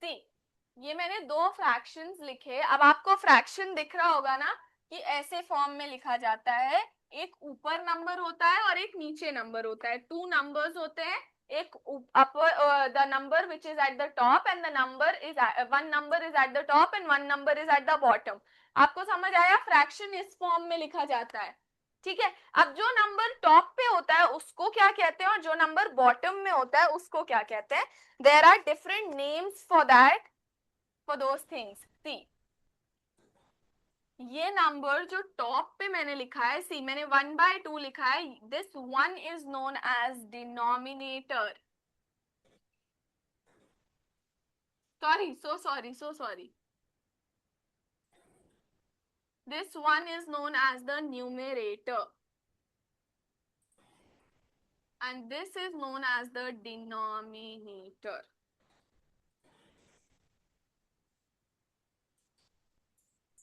सी, ये मैंने दो फ्रैक्शंस लिखे। अब आपको फ्रैक्शन दिख रहा होगा ना कि ऐसे फॉर्म में लिखा जाता है, एक ऊपर नंबर होता है और एक नीचे नंबर होता है। टू नंबर्स होते हैं, एक upper, the number which is at the top and the number is, one number is at the top and one number is at the bottom. आपको समझ आया? फ्रैक्शन इस फॉर्म में लिखा जाता है, ठीक है। अब जो नंबर टॉप पे होता है उसको क्या कहते हैं और जो नंबर बॉटम में होता है उसको क्या कहते हैं? There are different names for that, for those things. See, ये नंबर जो टॉप पे मैंने लिखा है, सी मैंने 1/2 लिखा है, this one is known as denominator. Sorry, so sorry, this one is known as the numerator and this is known as the denominator.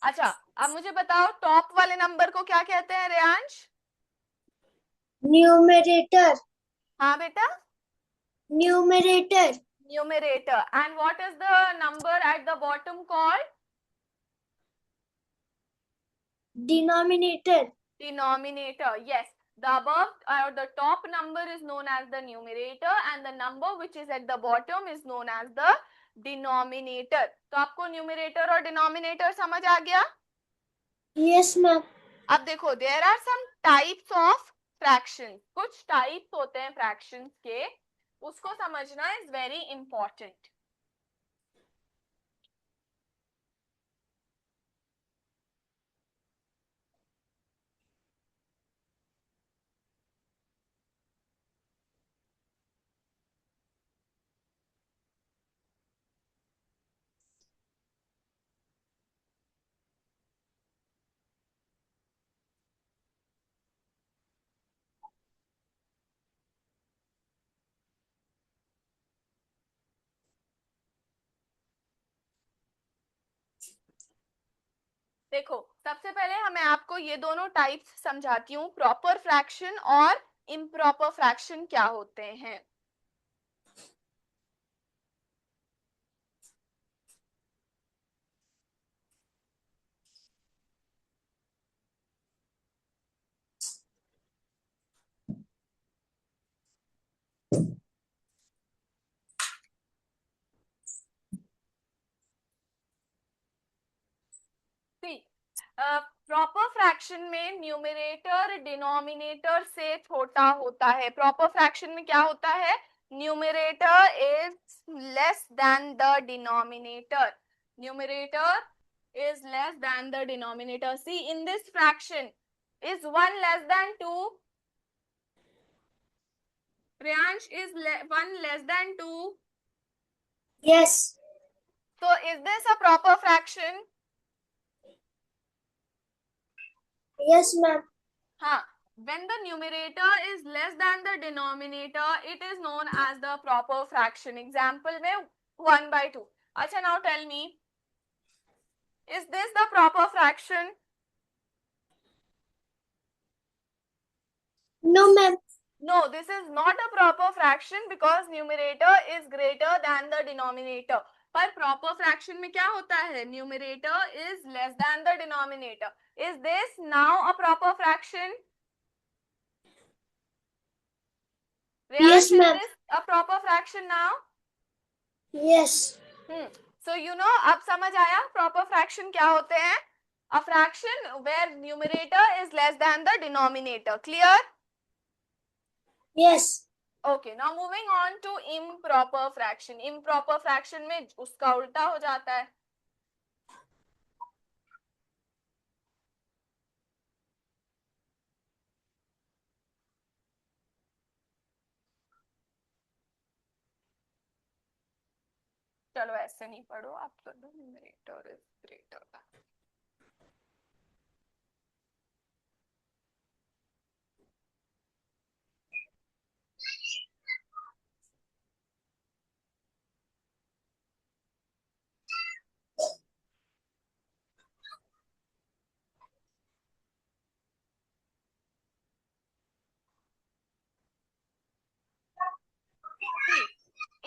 अच्छा, अब मुझे बताओ टॉप वाले नंबर को क्या कहते हैं रेयांश? न्यूमरेटर। हाँ बेटा, numerator. numerator. And what is the number at the bottom called? Denominator. Denominator. Yes, the above or the top number is known as the numerator and the number which is at the bottom is known as the denominator. तो आपको numerator और denominator समझ आ गया? Yes ma'am. अब देखो, there are some types of fraction, कुछ types होते हैं फ्रैक्शंस के, उसको समझना इज वेरी इंपॉर्टेंट। देखो, सबसे पहले मैं आपको ये दोनों टाइप्स समझाती हूँ, प्रॉपर फ्रैक्शन और इम्प्रॉपर फ्रैक्शन क्या होते हैं। प्रॉपर फ्रैक्शन में न्यूमरेटर डिनोमिनेटर से छोटा होता है। प्रॉपर फ्रैक्शन में क्या होता है? Numerator is less than the denominator, numerator is less than the denominator. See, in this fraction, is 1 less than 2? Priyansh, is 1 less than 2? Yes. So, is this a proper fraction? Yes ma'am. हाँ, when the numerator is less than the denominator, it is known as the proper fraction. Example में 1/2. अच्छा, now tell me, is this the proper fraction? No ma'am. No, this is not a proper fraction because numerator is greater than the denominator. पर proper fraction में क्या होता है? Numerator is less than the denominator. Is this now a proper fraction? Yes Reyansh, is ma'am. this a proper fraction now? Yes. So you know, अब समझ आया proper fraction क्या होते हैं? A fraction where numerator is less than the denominator. Clear? Yes. Okay, now moving on to improper fraction. Improper fraction में उसका उल्टा हो जाता है। चलो ऐसे नहीं पढ़ो, आप कर दो numerator is greater than।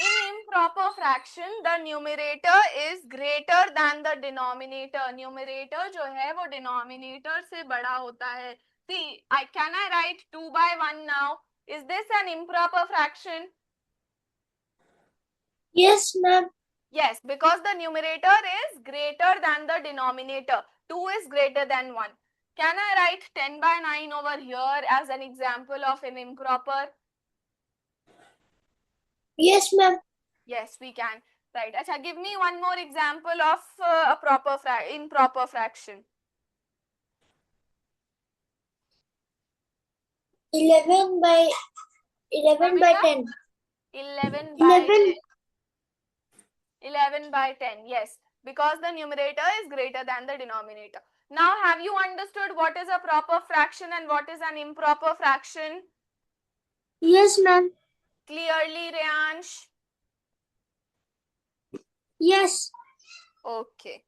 In improper fraction the numerator is greater than the denominator. Numerator जो है वो denominator से बड़ा होता है. See, can I write 2/1 now? Is this an improper fraction? Yes, ma'am. Yes, because the numerator is greater than the denominator. 2 is greater than 1. Can I write 10/9 over here as an example of an improper? Yes, ma'am. Yes, we can. Right. Acha, give me one more example of a improper fraction. 11 by 10. 11 by 11. 11 by 10. Yes, because the numerator is greater than the denominator. Now, have you understood what is a proper fraction and what is an improper fraction? Yes, ma'am. Clearly, Reyansh? Yes. Okay.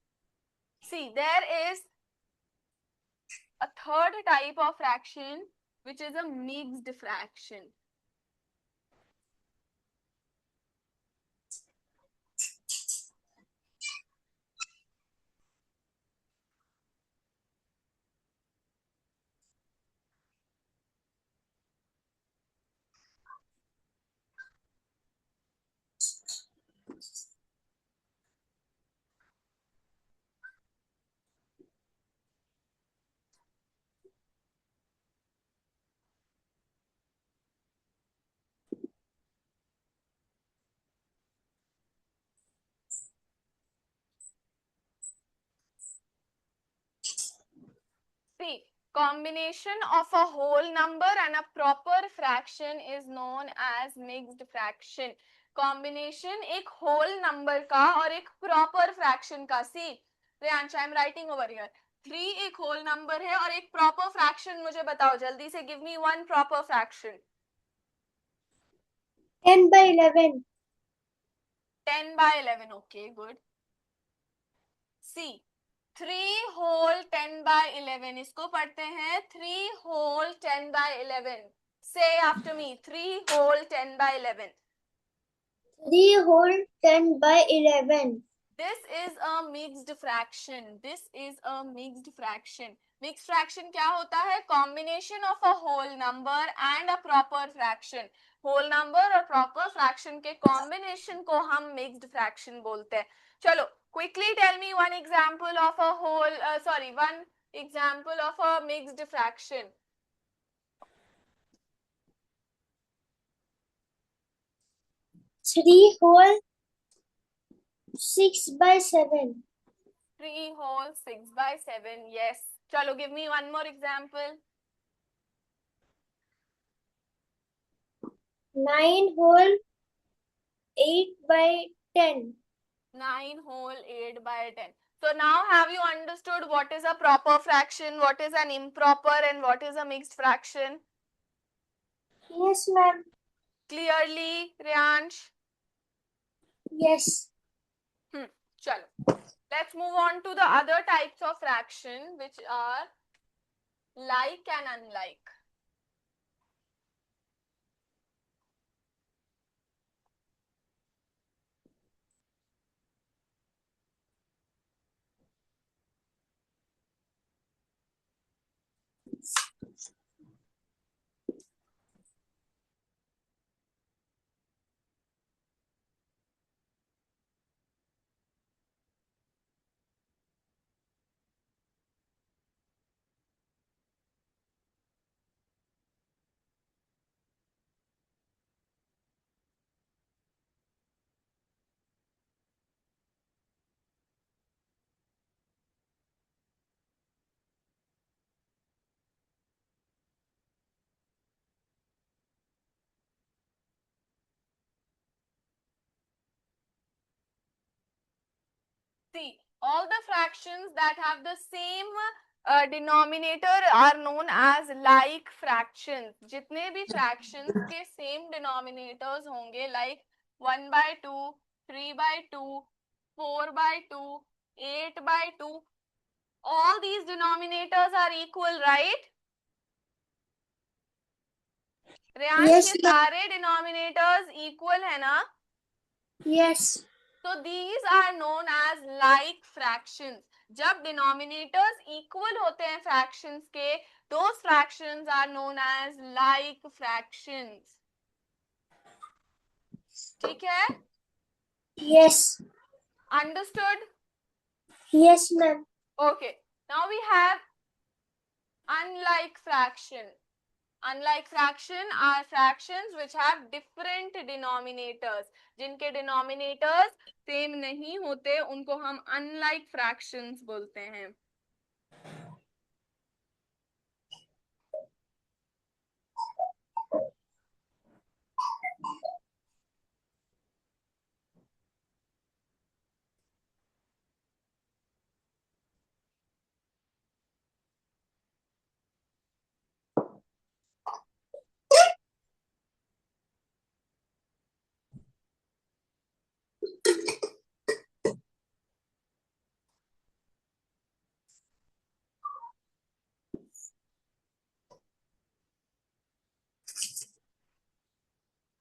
See, there is a third type of fraction which is a mixed fraction. See, combination of a whole number and a proper fraction is known as mixed fraction. Combination एक whole number का और एक proper fraction का. See, Reyansh, I am writing over here. 3 एक whole number है और एक proper fraction मुझे बताओ जल्दी से. Give me one proper fraction. 10 by 11. 10 by 11. Okay, good. See, 3 whole 10 by 11. इसको पढ़ते हैं 3 whole 10 by 11. Say after me, 3 whole 10 by 11. 3 whole 10 by 11. This is a mixed fraction. This is a mixed fraction. Mixed fraction क्या होता है? Combination of a whole number and a proper fraction. Whole number और proper fraction के combination को हम mixed fraction बोलते हैं. चलो, quickly tell me one example of a one example of a mixed fraction. 3 whole 6 by 7. 3 whole 6 by 7. Yes. Chalo, give me one more example. 9 whole 8 by 10. 9 whole 8 by 10. So now have you understood what is a proper fraction, what is an improper and what is a mixed fraction? Yes, ma'am. Clearly, Reyansh? Yes. Chalo. Let's move on to the other types of fraction which are like and unlike. See, all the fractions that have the same denominator are known as like fractions. जितने भी fractions के same denominators होंगे like 1 by 2, 3 by 2, 4 by 2, 8 by 2, all these denominators are equal, right? Reyansh, Yes, ये ma'am. सारे denominators equal है ना? Yes. So these are known as like fractions. जब denominators equal होते हैं fractions के, those fractions are known as like fractions. ठीक है? Yes. Understood? Yes, ma'am. Okay. Now we have unlike fraction. Unlike fraction are fractions which have different denominators. जिनके denominators same नहीं होते, उनको हम unlike fractions बोलते हैं.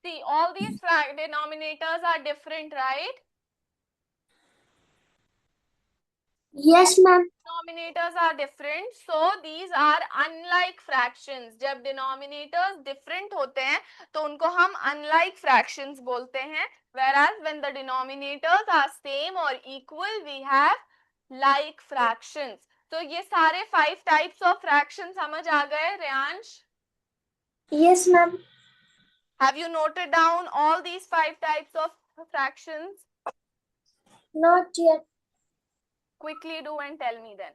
See, all these denominators are different, right? Yes, ma'am. Denominators are different, so these are unlike fractions. जब denominators different होते हैं तो उनको हम unlike fractions बोलते हैं. Whereas when the denominators are same or equal, we have like fractions. तो ये सारे 5 types of fractions समझ आ गए, Reyansh? Yes, ma'am. Have you noted down all these 5 types of fractions? Not yet. Quickly do and tell me then.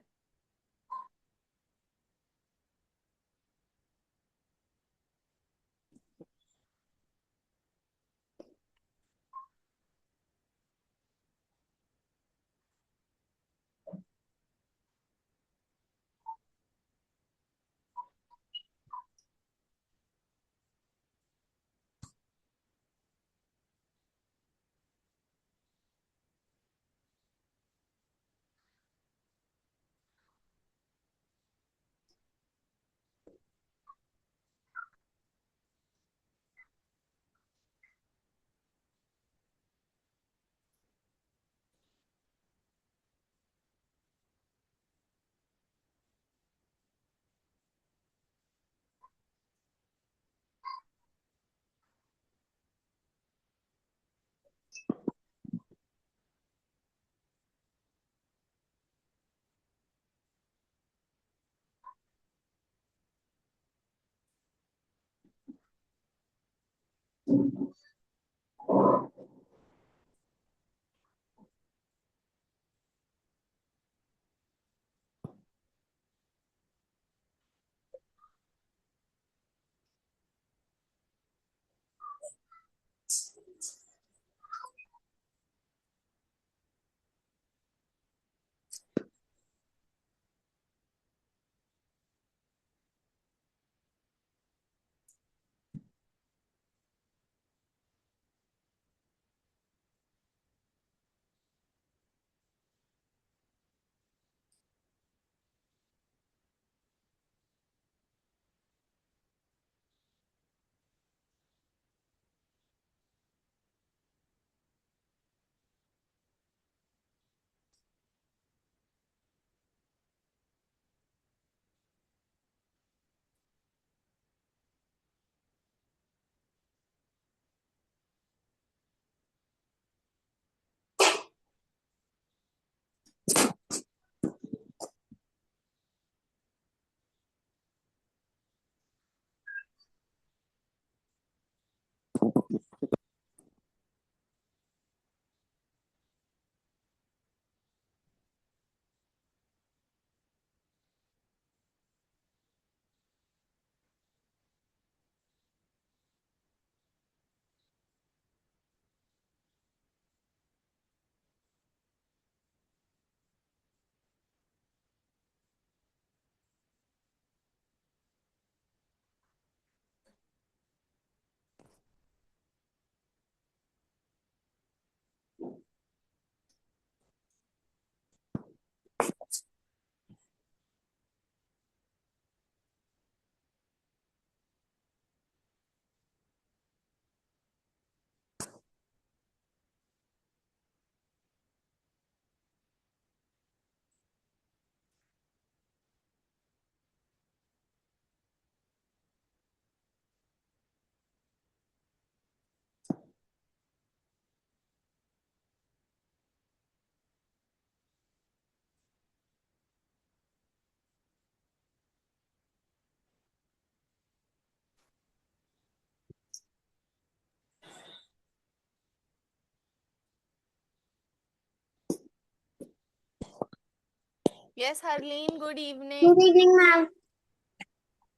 Yes, Harleen, good evening. Good evening, ma'am.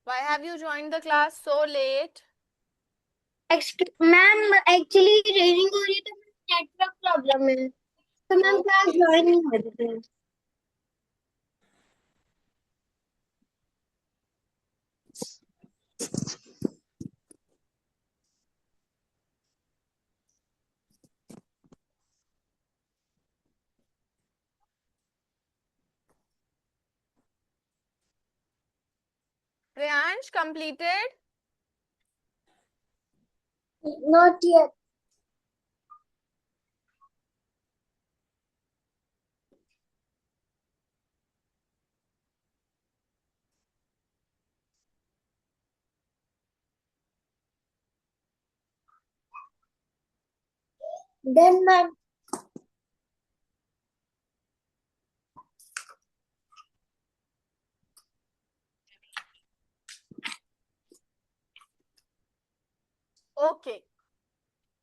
Why have you joined the class so late? Ma'am actually training हो रही है तो network problem है तो ma'am class Okay. Join नहीं हो रही थी. Priyansh, completed? Not yet. Then ma'am. Okay.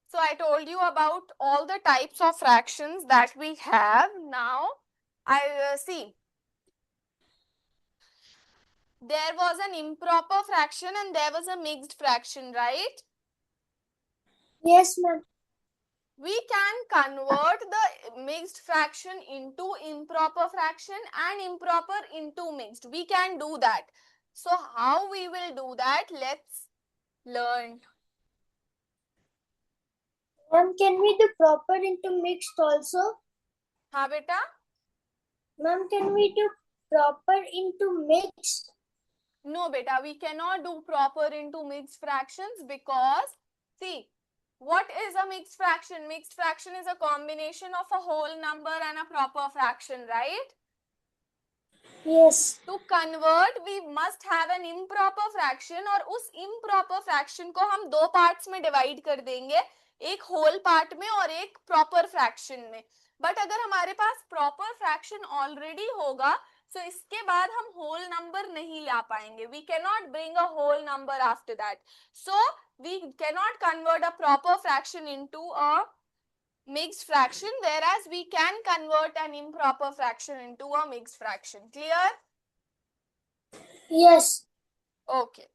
So I told you about all the types of fractions that we have. Now, I see. There was an improper fraction and there was a mixed fraction, right? Yes, ma'am. We can convert the mixed fraction into improper fraction and improper into mixed. We can do that. So how we will do that? Let's learn. Ma'am, can we do proper into mixed also? हाँ बेटा. Ma'am, can we do proper into mixed? No beta, we cannot do proper into mixed fractions because see, what is a mixed fraction? Mixed fraction is a combination of a whole number and a proper fraction, right? Yes. To convert we must have an improper fraction और उस improper fraction को हम दो parts में divide कर देंगे, एक whole part में और एक proper fraction में. But अगर हमारे पास proper fraction already होगा, so इसके बाद हम whole number नहीं ला पाएंगे. We cannot bring a whole number after that. So we cannot convert a proper fraction into a mixed fraction, whereas we can convert an improper fraction into a mixed fraction. Clear? Yes. Okay.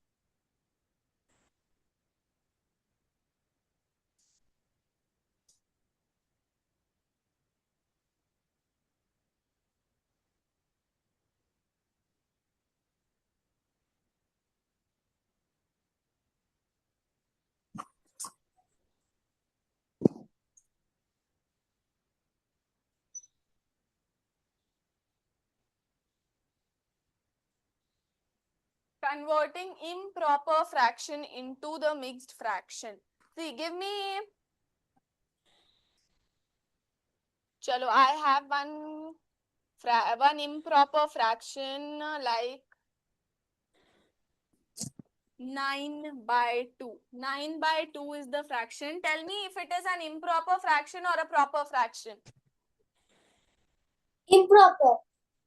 Converting improper fraction into the mixed fraction. See, give me. Chalo, I have one improper fraction like 9/2. 9/2 is the fraction. Tell me if it is an improper fraction or a proper fraction. Improper.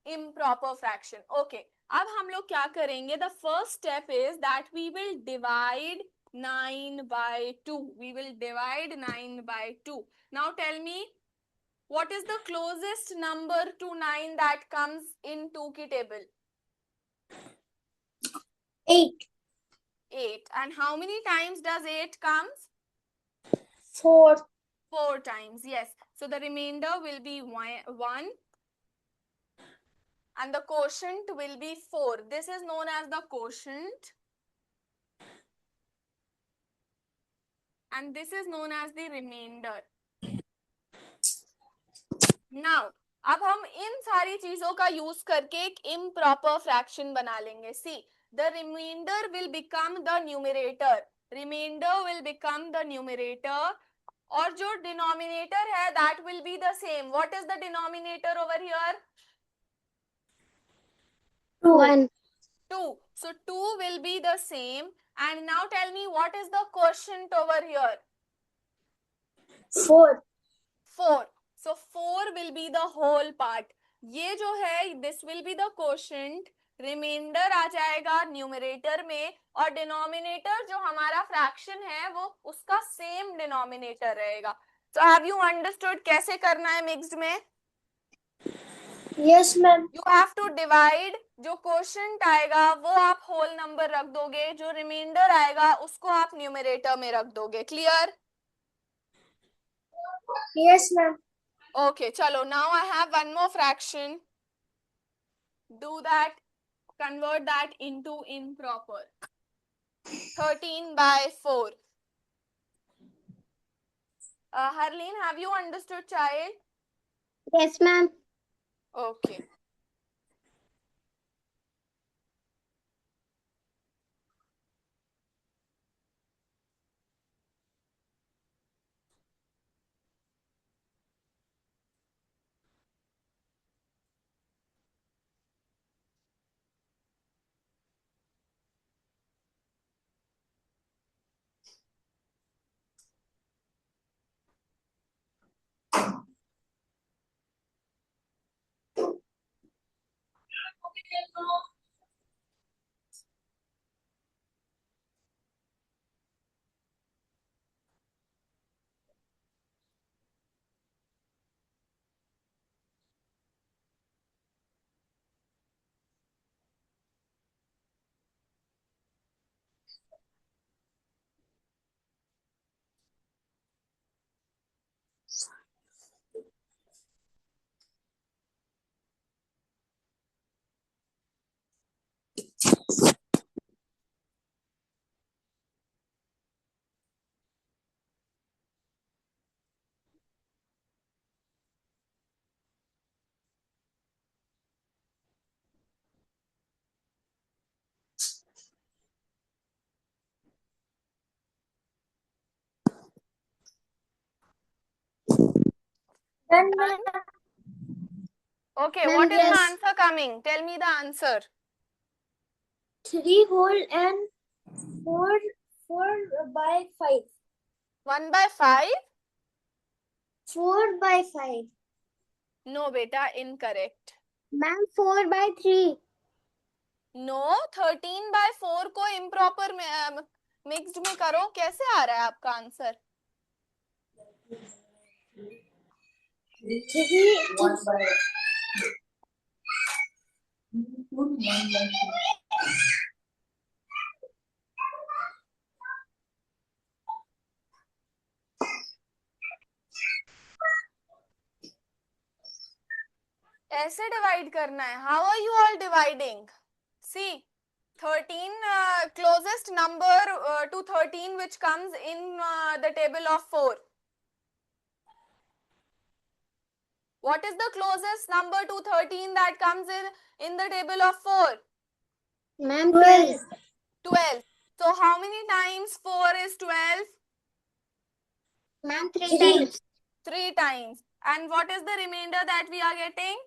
Improper fraction. Okay. अब हम लोग क्या करेंगे? The first step is that we will divide 9/2. We will divide 9/2. Now tell me, what is the closest number to 9 that comes in 2 ki table? 8. 8. And how many times does 8 comes? 4. 4 times. Yes. So the remainder will be 1. And the quotient will be 4. This is known as the quotient. And this is known as the remainder. Now, अब हम इन सारी चीजों का use करके एक improper fraction बना लेंगे. See, the remainder will become the numerator. Remainder will become the numerator. और जो denominator है, that will be the same. What is the denominator over here? 1. 2. So 2 will be the same. And now tell me, what is the quotient over here? 4. 4. So 4 will be the whole part. ये जो है, this will be the quotient. Remainder आ जाएगा numerator में और denominator जो हमारा fraction है वो उसका same denominator रहेगा. So have you understood कैसे करना है mixed में? Yes, ma'am. You have to divide, जो क्वोशंट आएगा वो आप होल नंबर रख दोगे, जो रिमाइंडर आएगा उसको आप न्यूमरेटर में रख दोगे. Clear? Yes, ma'am. Okay, chalo, now I have one more fraction. Do that, convert that into improper. 13 by 4. Harleen, have you understood, child? Yes, ma'am. Okay. Done, Done? ma'am. Okay, Ma'am, what is the yes. answer coming? Tell me the answer. 3 whole and 4 by 5. 1 by 5? 4 by 5. No, beta, incorrect. Ma'am, 4 by 3. No, 13 by 4 को improper में mixed में करो, कैसे आ रहा है आपका answer? 3. ऐसे divide करना है. How are you all dividing? See, 13 closest number to 13 which comes in the table of 4. What is the closest number to 13 that comes in the table of 4? Ma'am, 12. 12. So how many times 4 is 12? Ma'am, 3 times. 3 times. And what is the remainder that we are getting?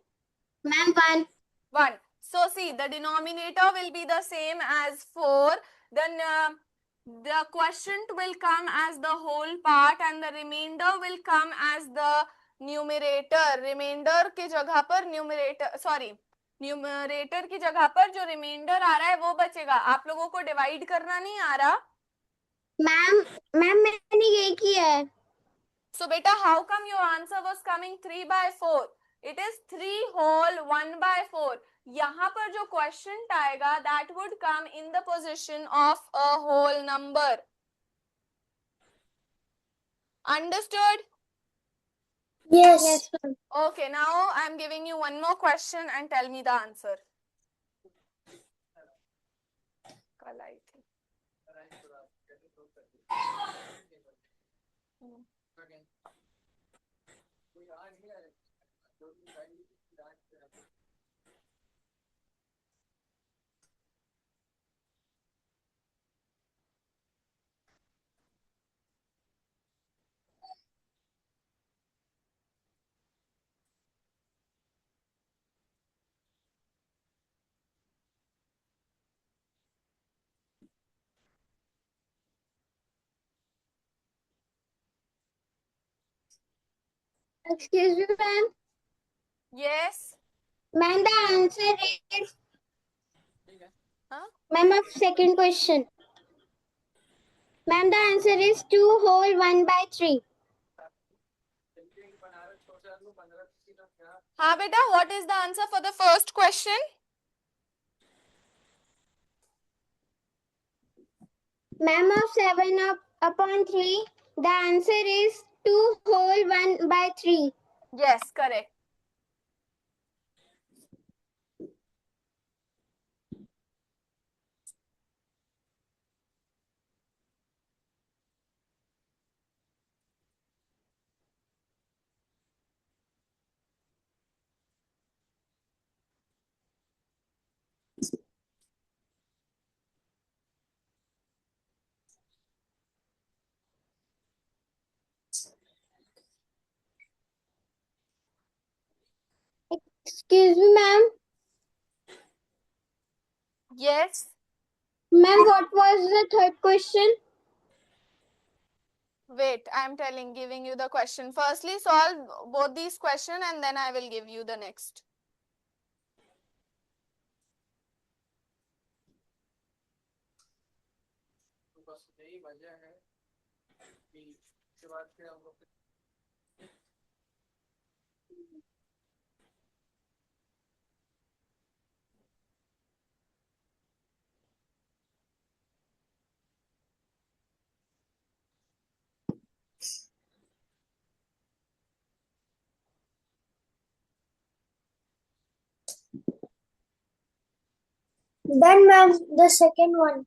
Ma'am, 1. 1. So see, the denominator will be the same as 4. Then the quotient will come as the whole part and the remainder will come as the numerator. Remainder की जगह पर numerator, sorry, numerator की जगह पर जो reminder आ रहा है वो बचेगा. आप लोगों को डिवाइड करना नहीं आ रहा? मैम मैंने ये किया है. So beta, how come your answer was coming 3 by 4? It is 3 whole 1 by 4. यहाँ पर जो क्वेश्चन आएगा that would come in the position of a whole number. Understood? Yes. Yes, ma'am. Okay, now I am giving you one more question and tell me the answer. कल आई थी. Excuse me, ma'am. Yes. Ma'am, the answer is. Huh? Ma'am, of second question. Ma'am, the answer is 2 whole 1 by 3. हाँ बेटा, what is the answer for the first question? Ma'am, of 7 upon 3, the answer is 2 whole 1 by 3. Yes, correct. Excuse me, ma'am. Yes. Ma'am, what was the third question? Wait, I'm giving you the question. Firstly, solve both these questions and then I will give you the next. Then, ma'am, the second one.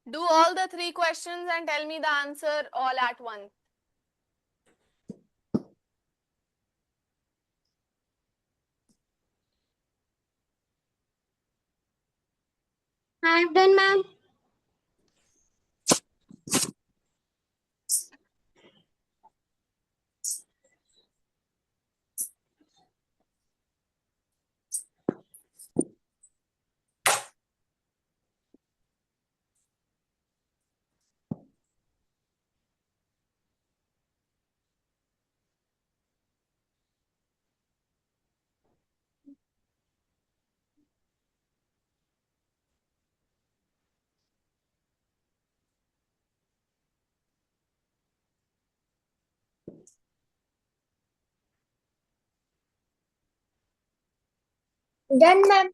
Do all the 3 questions and tell me the answer all at once. I have done, ma'am. Done, ma'am.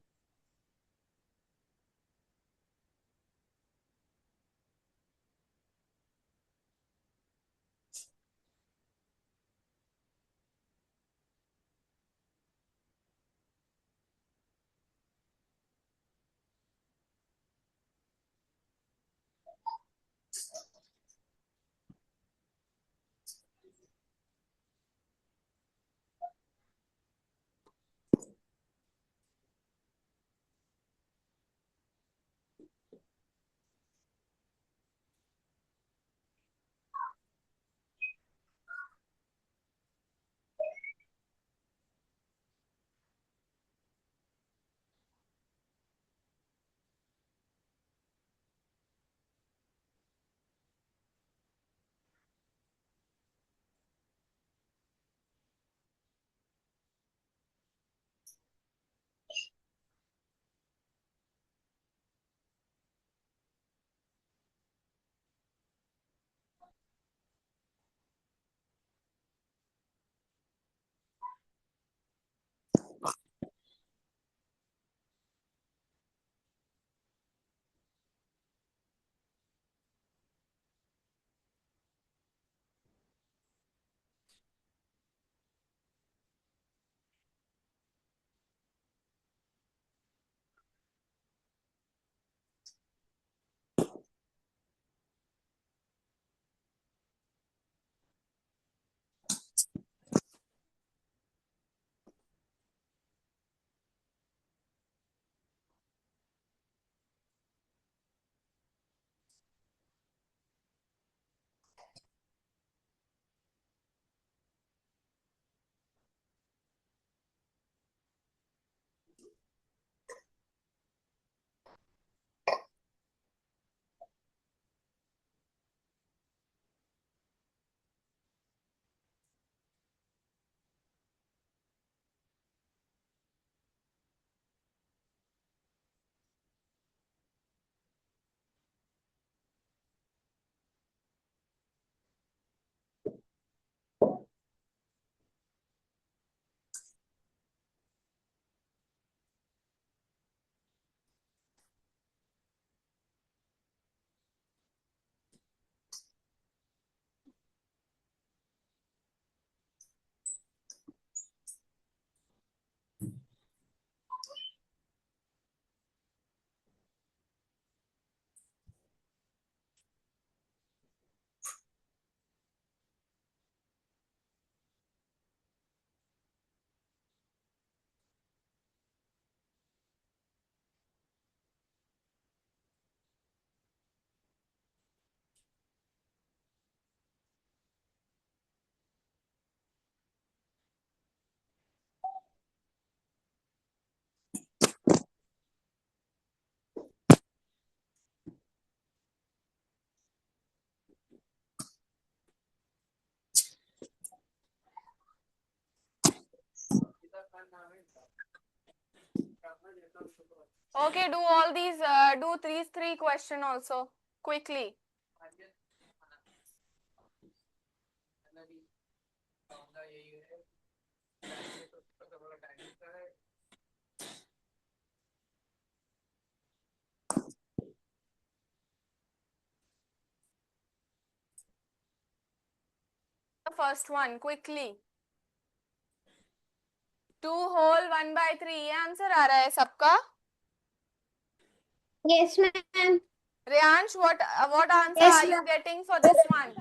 Okay, do all these, do these three question also quickly. The first one quickly. 2 whole 1/3 ये answer आ रहा है सबका. Yes, ma'am. Reyansh, what answer Yes, are you ma'am. getting for this one?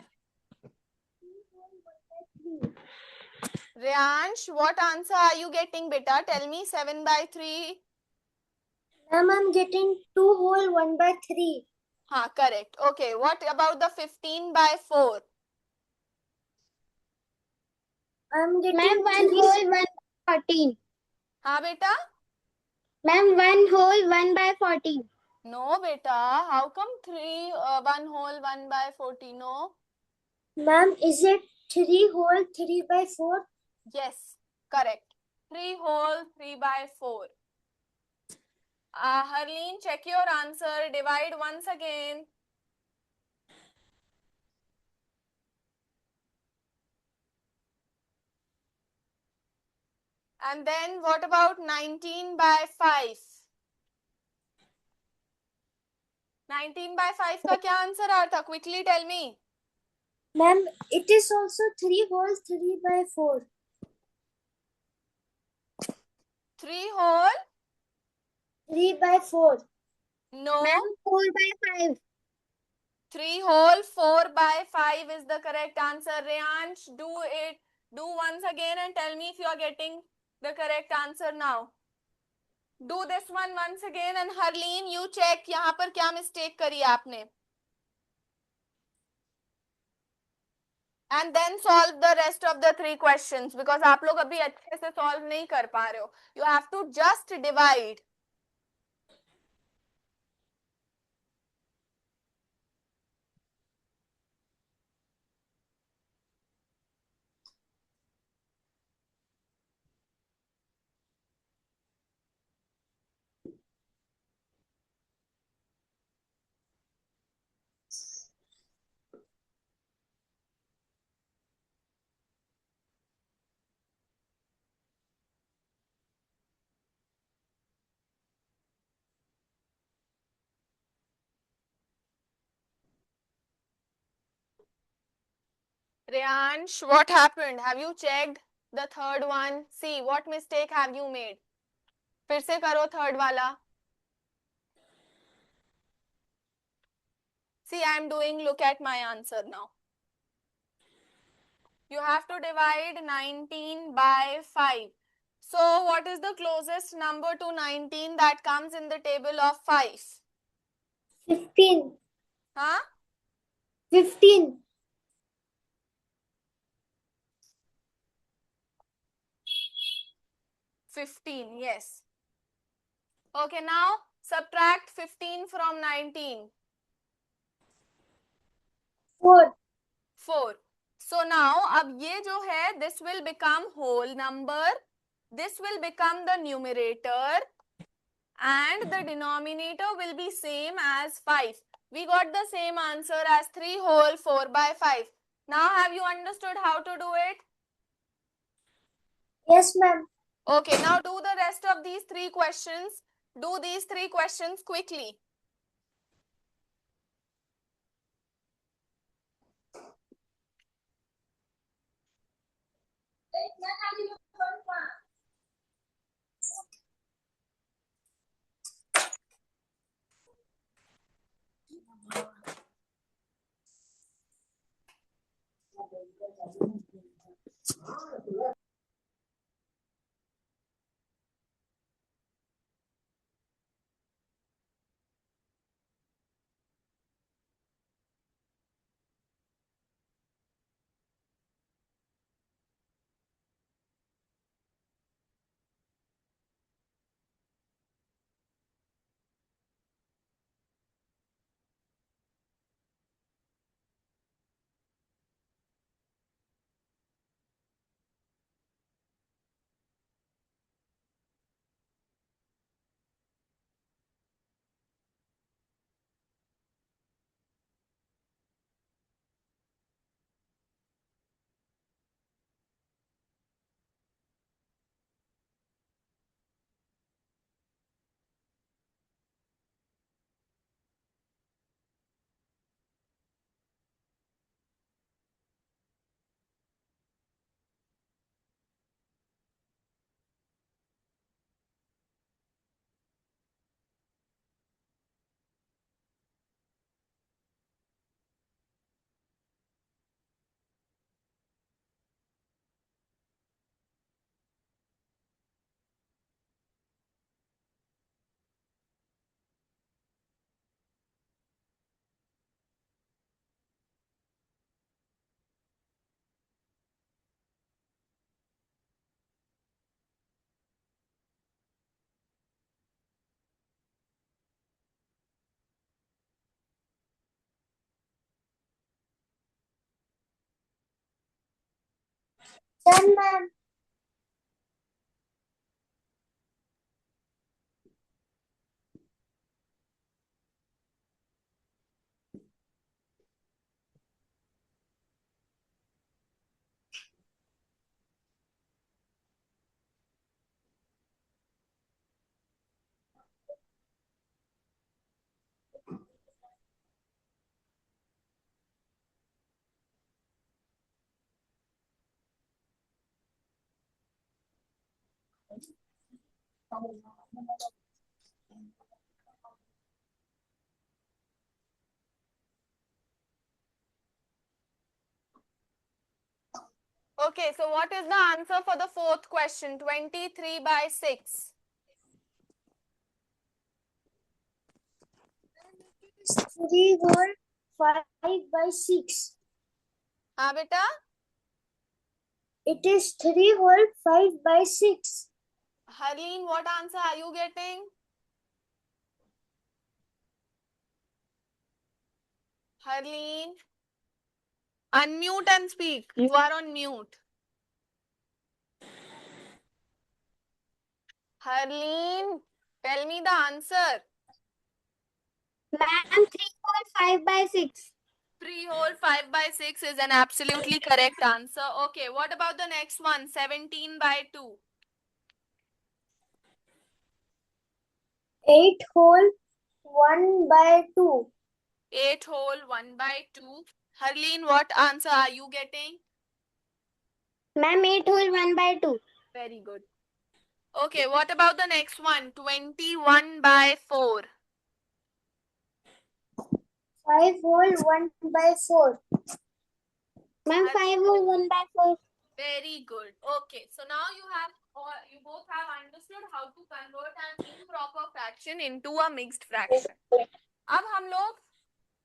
Reyansh, what answer are you getting, beta? Tell me. 7/3. Ma'am, I'm getting 2 whole 1/3. हाँ, correct. Okay, what about the 15/4? I'm getting ma'am, 1 whole 1/14. हाँ बेटा. Ma'am, 1 whole 1/14. No beta, how come 3 1 whole 1/40? No. Ma'am, is it 3 whole 3/4? Yes, correct. 3 whole 3/4. Harleen, check your answer. Divide once again. And then what about 19/5? 19/5 का क्या answer आ था? Quickly tell me. Ma'am, it is also 3 whole 3/4. 3 whole? 3/4. No. Ma'am, 4/5. 3 whole 4/5 is the correct answer. Reyansh, do it. Do once again and tell me if you are getting the correct answer now. Do this one once again and Harleen, you check यहाँ पर क्या mistake करी आपने. And then solve the rest of the 3 questions because आप लोग अभी अच्छे से solve नहीं कर पा रहे हो. You have to just divide. Reyansh, what happened? Have you checked the third one? See, what mistake have you made? फिर से करो third वाला. See, I am doing, look at my answer now. You have to divide 19/5. So, what is the closest number to 19 that comes in the table of 5? 15. Huh? 15. 15, yes. Okay, now subtract 15 from 19. 4. 4. So now, अब ये जो है, this will become whole number. This will become the numerator. And the denominator will be same as 5. We got the same answer as 3 whole 4/5. Now have you understood how to do it? Yes, ma'am. Okay, now do the rest of these 3 questions. Do these 3 questions quickly. Done, ma'am. Okay, so what is the answer for the fourth question? 23/6. 3 whole 5/6. हाँ बेटा, It is 3 whole 5/6. Harleen, what answer are you getting? Harleen, unmute and speak. You are on mute. Harleen, tell me the answer. Ma'am, 3 whole 5/6. 3 whole 5/6 is an absolutely correct answer. Okay, what about the next one? 17/2. 8 whole 1/2. 8 whole 1/2. Harleen, what answer are you getting? Ma'am, 8 whole 1/2. Very good. Okay, what about the next one? 21/4. 5 whole 1/4. Ma'am, 5 whole 1/4. Very good. Okay, so now you both have understood how to convert an improper fraction into a mixed fraction. अब हम लोग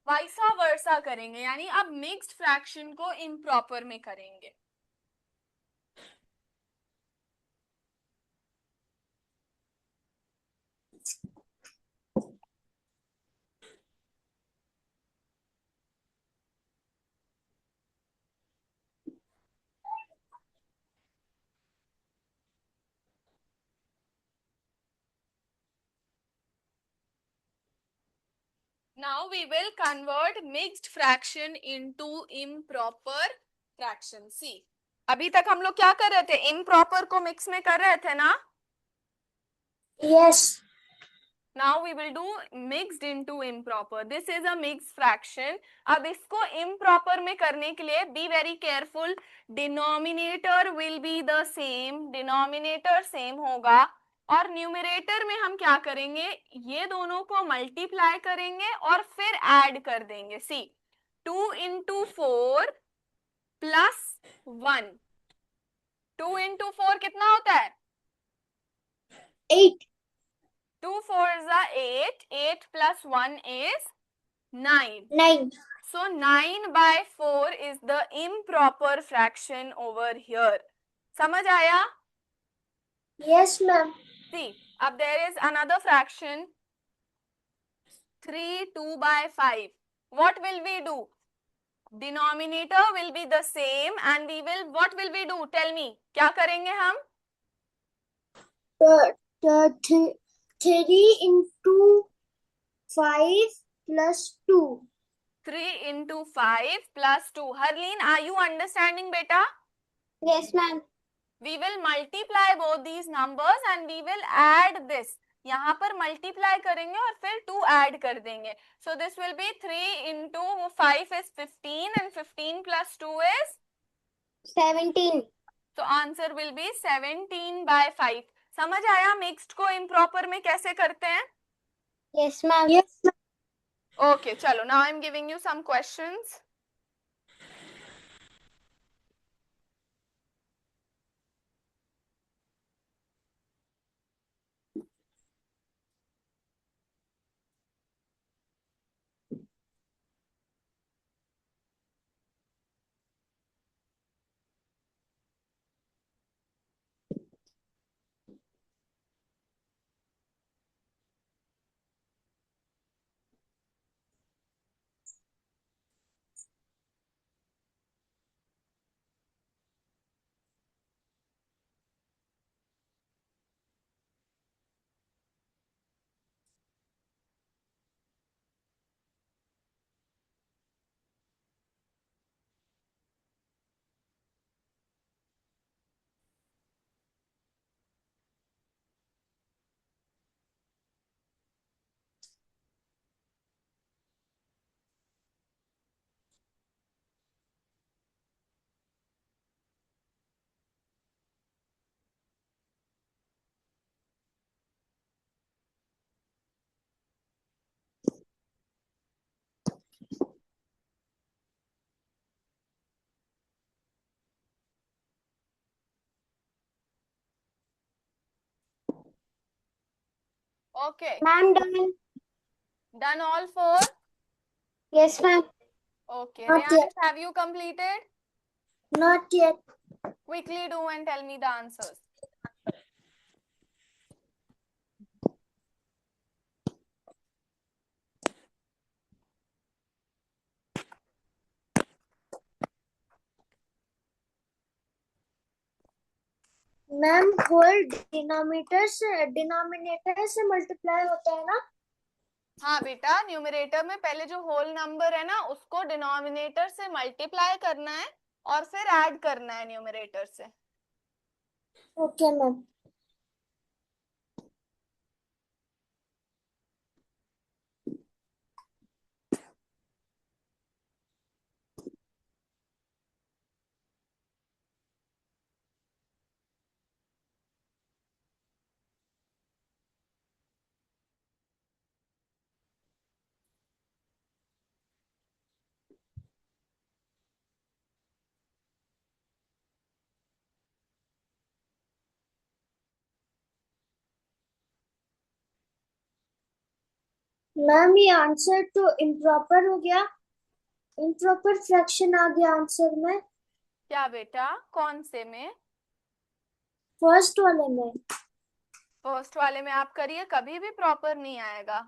वाइसा वर्सा करेंगे, यानी अब mixed fraction को improper में करेंगे. Now we will convert mixed fraction into improper fraction. See, अभी तक हम लोग क्या कर रहे थे? improper को mix में कर रहे थे ना? Yes. Now we will do mixed into improper. This is a mixed fraction. अब इसको improper में करने के लिए be very careful. Denominator will be the same. Denominator same होगा. और न्यूमरेटर में हम क्या करेंगे? ये दोनों को मल्टीप्लाई करेंगे और फिर ऐड कर देंगे. सी, 2 into 4 प्लस 1. 2 into 4 कितना होता है? 8. 2 4s are 8. 8 plus 1 is 9. 9. So 9/4 is the improper fraction over here. समझ आया? Yes, ma'am. See, अब there is another fraction 3 2/5. What will we do? Denominator will be the same and what will we do? Tell me. क्या करेंगे हम? 3 into 5 plus 2. 3 into 5 plus 2. Harleen, are you understanding, beta? Yes, ma'am. We will multiply both these numbers and we will add this. यहाँ पर multiply करेंगे और फिर 2 add कर देंगे. So this will be 3 into 5 is 15 and 15 plus 2 is 17. So answer will be 17/5. समझ आया mixed को इम्प्रॉपर में कैसे करते हैं? Yes, ma'am. Yes, ma'am. Okay, चलो. Now I am giving you some questions. Okay. Ma'am, done. Done all four? Yes, ma'am. Okay. Not yet. Reyansh, have you completed? Not yet. Quickly do and tell me the answers. Ma'am whole denominator से multiply होता है ना? हाँ बेटा, numerator में पहले जो whole number है ना उसको डिनोमिनेटर से मल्टीप्लाई करना है और फिर ऐड करना है न्यूमरेटर से. Okay ma'am. मैम ये आंसर तो इम्प्रॉपर हो गया. इम्प्रॉपर फ्रैक्शन आ गया आंसर में. क्या बेटा, कौन से में? फर्स्ट वाले में. फर्स्ट वाले में आप करिए, कभी भी प्रॉपर नहीं आएगा.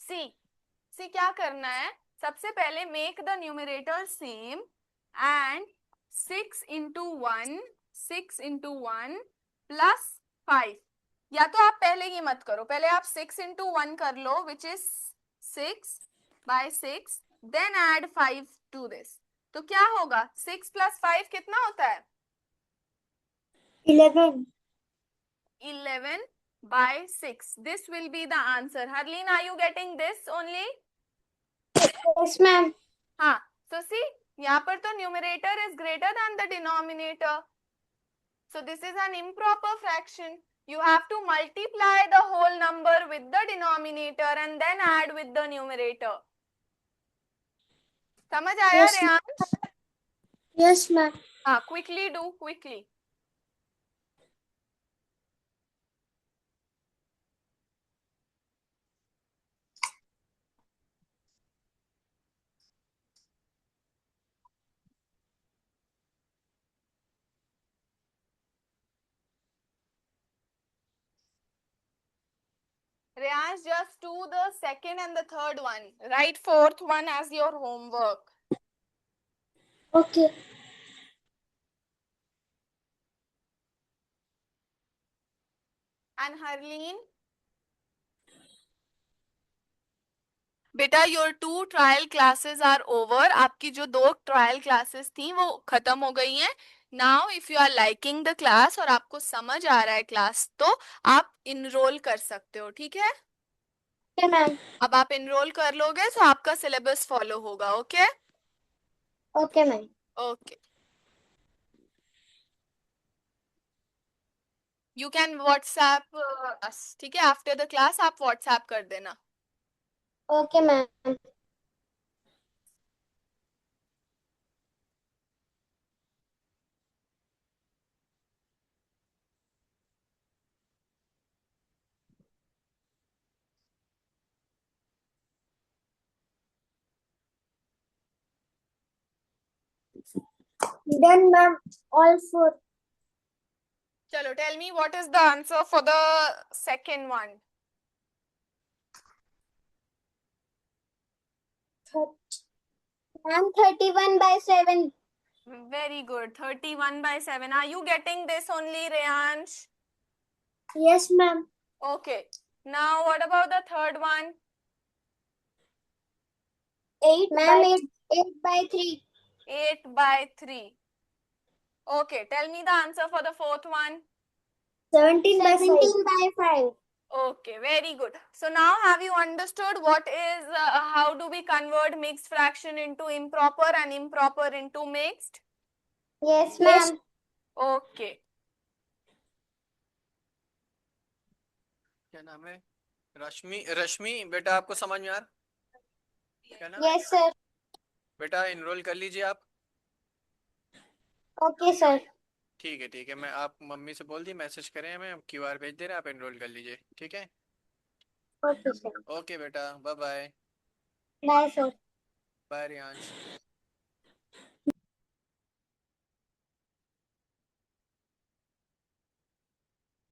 सी सी क्या करना है, सबसे पहले make the numerator same and 6 into 1 plus 5. या तो आप पहले ये मत करो, पहले आप 6 into 1 कर लो which is 6/6, then add 5 to this. तो क्या होगा, 6 + 5 कितना होता है? 11. 11/6. This will be the answer. Harleen, are you getting this only? Yes ma'am. हाँ. So see, यहाँ पर तो numerator is greater than the denominator. So this is an improper fraction. You have to multiply the whole number with the denominator and then add with the numerator. समझ आया Yes. Reyansh? Yes ma'am. हाँ, quickly do, quickly. Reyansh, just do the second and the third one. Write fourth one as your homework. Okay. And Harleen? बेटा your 2 trial classes are over. आपकी जो 2 trial classes थी वो खत्म हो गई हैं. Now if you are liking the class और आपको समझ आ रहा है क्लास, तो आप इनरोल कर सकते हो. ठीक है, Okay मैम. अब आप इनरोल कर लोगे तो आपका सिलेबस फॉलो होगा. Okay Okay ma'am. Okay. You can WhatsApp us. ठीक है, आफ्टर द क्लास आप व्हाट्सएप कर देना. Okay ma'am. Done ma'am. All 4. चलो, tell me what is the answer for the second one. Ma'am 31/7. Very good. 31/7. Are you getting this only, Reyansh? Yes ma'am. Okay. Now, what about the third one? 8 ma'am. 8/3. 8/3. Okay. Tell me the answer for the fourth one. 17/5. 17/5. Okay. Very good. So now, have you understood what is how do we convert mixed fraction into improper and improper into mixed? Yes ma'am. Okay. क्या नाम है? रश्मि. रश्मि बेटा, आपको समझ में आ रहा? क्या नाम? Yes sir. बेटा इनरोल कर लीजिए आप. Okay sir. ठीक है ठीक है, मैं आप मम्मी से बोल दी मैसेज करें, हमें क्यूआर भेज दे रहे हैं, आप इनरोल कर लीजिए. ठीक है. Okay, sir. ओके बेटा, bye bye. Bye, sir. Bye Riyansh.